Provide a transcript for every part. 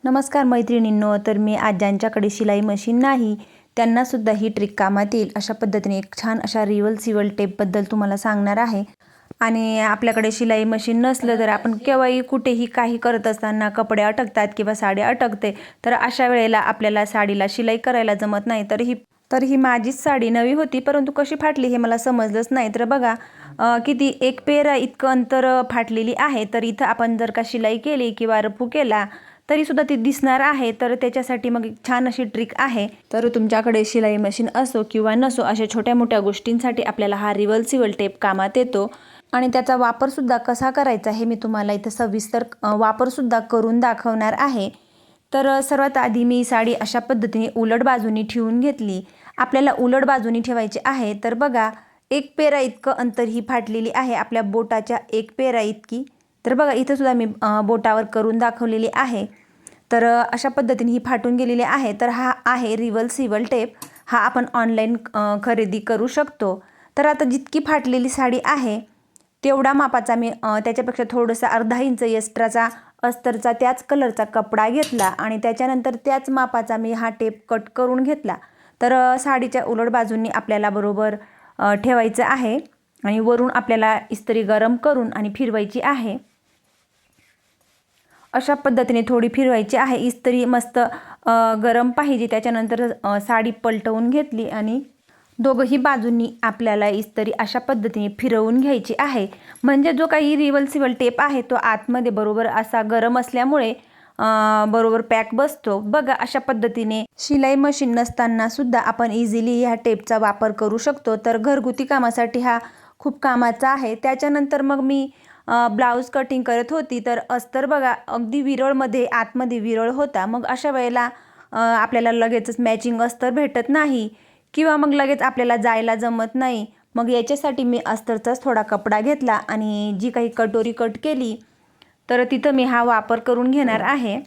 नमस्कार मैत्रिणींनो, तर मी आज ज्यांच्याकडे शिलाई मशीन नाही त्यांनासुद्धा ही ट्रिक कामात येईल अशा पद्धतीने एक छान अशा रिव्हर्सिबल टेपबद्दल तुम्हाला सांगणार आहे। आणि आपल्याकडे शिलाई मशीन नसलं तर आपण केव्हाही कुठेही काही करत असताना कपडे अटकतात किंवा साडी अटकते, तर अशा वेळेला आपल्याला साडीला शिलाई करायला जमत नाही। तर ही माझीच साडी नवी होती, परंतु कशी फाटली हे मला समजलंच नाही। तर बघा किती एक पेरा इतकं अंतर फाटलेली आहे। तर इथं आपण जर का शिलाई केली किंवा रफू केला तरी सुद्धा ती दिसणार आहे। तर त्याच्यासाठी मग एक छान अशी ट्रिक आहे। तर तुमच्याकडे शिलाई मशीन असो किंवा नसो, अशा छोट्या मोठ्या गोष्टींसाठी आपल्याला हा रिव्हर्सिबल टेप कामात येतो। आणि त्याचा वापर सुद्धा कसा करायचा हे मी तुम्हाला इथं सविस्तर वापर सुद्धा करून दाखवणार आहे। तर सर्वात आधी मी साडी अशा पद्धतीने उलट बाजूनी ठेवून घेतली। आपल्याला उलट बाजूनी ठेवायची आहे। तर बघा एक पेरा इतकं अंतर ही फाटलेली आहे, आपल्या बोटाच्या एक पेरा इतकी। तर बघा इथं सुद्धा मी बोटावर करून दाखवलेली आहे। तर अशा पद्धतीने ही फाटून गेलेली आहे। तर हा आहे रिव्हर्सिबल टेप, हा आपण ऑनलाईन खरेदी करू शकतो। तर आता जितकी फाटलेली साडी आहे तेवढा मापाचा मी त्याच्यापेक्षा थोडंसं अर्धा इंच एक्स्ट्राचा अस्तरचा त्याच कलरचा कपडा घेतला आणि त्याच्यानंतर त्याच मापाचा मी हा टेप कट करून घेतला। तर साडीच्या उलट बाजूंनी आपल्याला बरोबर ठेवायचं आहे आणि वरून आपल्याला इस्त्री गरम करून आणि फिरवायची आहे। अशा पद्धतीने थोडी फिरवायची आहे। इस्त्री मस्त गरम पाहिजे। त्याच्यानंतर साडी पलटवून घेतली आणि दोघंही बाजूंनी आपल्याला इस्त्री अशा पद्धतीने फिरवून घ्यायची आहे। म्हणजे जो काही रिव्हर्सिबल टेप आहे तो आतमध्ये बरोबर असा गरम असल्यामुळे बरोबर पॅक बसतो। बघा अशा पद्धतीने शिलाई मशीन नसताना सुद्धा आपण इझिली ह्या टेपचा वापर करू शकतो। तर घरगुती कामासाठी हा खूप कामाचा आहे। त्याच्यानंतर मग मी ब्लाऊज कटिंग करत होती, तर अस्तर बघा अगदी विरळमध्ये आतमध्ये विरळ होता। मग अशा वेळेला आपल्याला लगेचच मॅचिंग अस्तर भेटत नाही किंवा मग लगेच आपल्याला जायला जमत नाही। मग याच्यासाठी मी अस्तरचाच थोडा कपडा घेतला आणि जी काही कटोरी कट केली तर तिथं मी हा वापर करून घेणार आहे।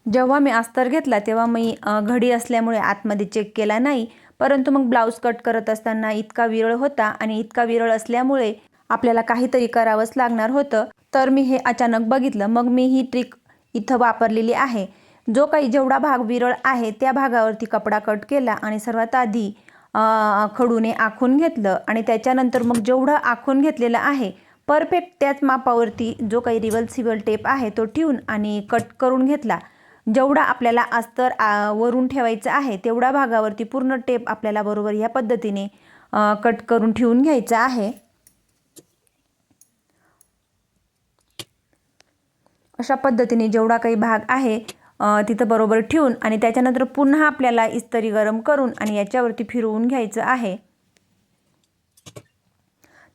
जेव्हा मी अस्तर घेतला तेव्हा मी घडी असल्यामुळे आतमध्ये चेक केला नाही, परंतु मग ब्लाऊज कट करत असताना इतका विरळ होता आणि इतका विरळ असल्यामुळे आपल्याला काहीतरी करावंच लागणार होतं। तर मी हे अचानक बघितलं, मग मी ही ट्रिक इथं वापरलेली आहे। जो काही जेवढा भाग विरळ आहे त्या भागावरती कपडा कट केला आणि सर्वात आधी खडूने आखून घेतलं आणि त्याच्यानंतर मग जेवढं आखून घेतलेलं आहे परफेक्ट त्याच मापावरती जो काही रिव्हर्सिबल टेप आहे तो ठेवून आणि कट करून घेतला। जेवढा आपल्याला अस्तर वरून ठेवायचं आहे तेवढ्या भागावरती पूर्ण टेप आपल्याला बरोबर या पद्धतीने कट करून ठेवून घ्यायचं आहे। अशा पद्धतीने जेवढा काही भाग आहे तिथं बरोबर ठेवून आणि त्याच्यानंतर पुन्हा आपल्याला इस्त्री गरम करून आणि याच्यावरती फिरवून घ्यायचं आहे।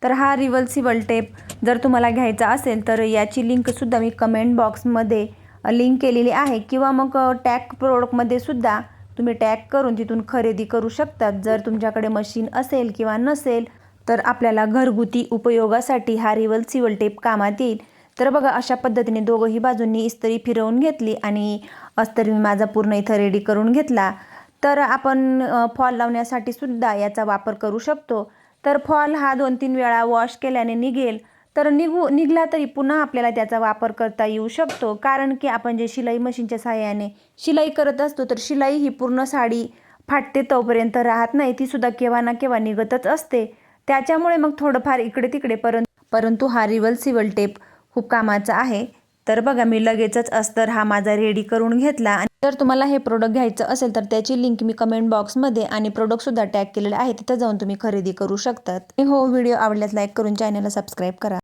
तर हा रिव्हर्सिबल टेप जर तुम्हाला घ्यायचा असेल तर याची लिंकसुद्धा मी कमेंट बॉक्समध्ये लिंक केलेली आहे किंवा मग टॅग प्रोडक्टमध्ये सुद्धा तुम्ही टॅग करून तिथून खरेदी करू शकतात। जर तुमच्याकडे मशीन असेल किंवा नसेल तर आपल्याला घरगुती उपयोगासाठी हा रिव्हर्सिबल टेप कामात येईल। तर बघा अशा पद्धतीने दोघंही बाजूंनी इस्त्री फिरवून घेतली आणि अस्तर मी माझा पूर्ण इथं रेडी करून घेतला। तर आपण फॉल लावण्यासाठी सुद्धा याचा वापर करू शकतो। तर फॉल हा 2-3 वेळा वॉश केल्याने निघेल, तर निघला तरी पुन्हा आपल्याला त्याचा वापर करता येऊ शकतो। कारण की आपण जे शिलाई मशीनच्या सहाय्याने शिलाई करत असतो तर शिलाई ही पूर्ण साडी फाटते तोपर्यंत राहत नाही, ती सुद्धा केव्हा ना केव्हा निघतच असते। त्याच्यामुळे मग थोडंफार इकडे तिकडे परंतु हा रिव्हर्सिबल टेप खूप कामाचा आहे। तर बघा मी लगेचच अस्तर हा माझा रेडी करून घेतला। आणि जर तुम्हाला हे प्रोडक्ट घ्यायचं असेल तर त्याची लिंक मी कमेंट बॉक्समध्ये आणि प्रोडक्टसुद्धा टॅग केलेलं आहे, तिथं जाऊन तुम्ही खरेदी करू शकतात। हो, व्हिडिओ आवडल्यास लाईक करून चॅनलला सबस्क्राईब करा।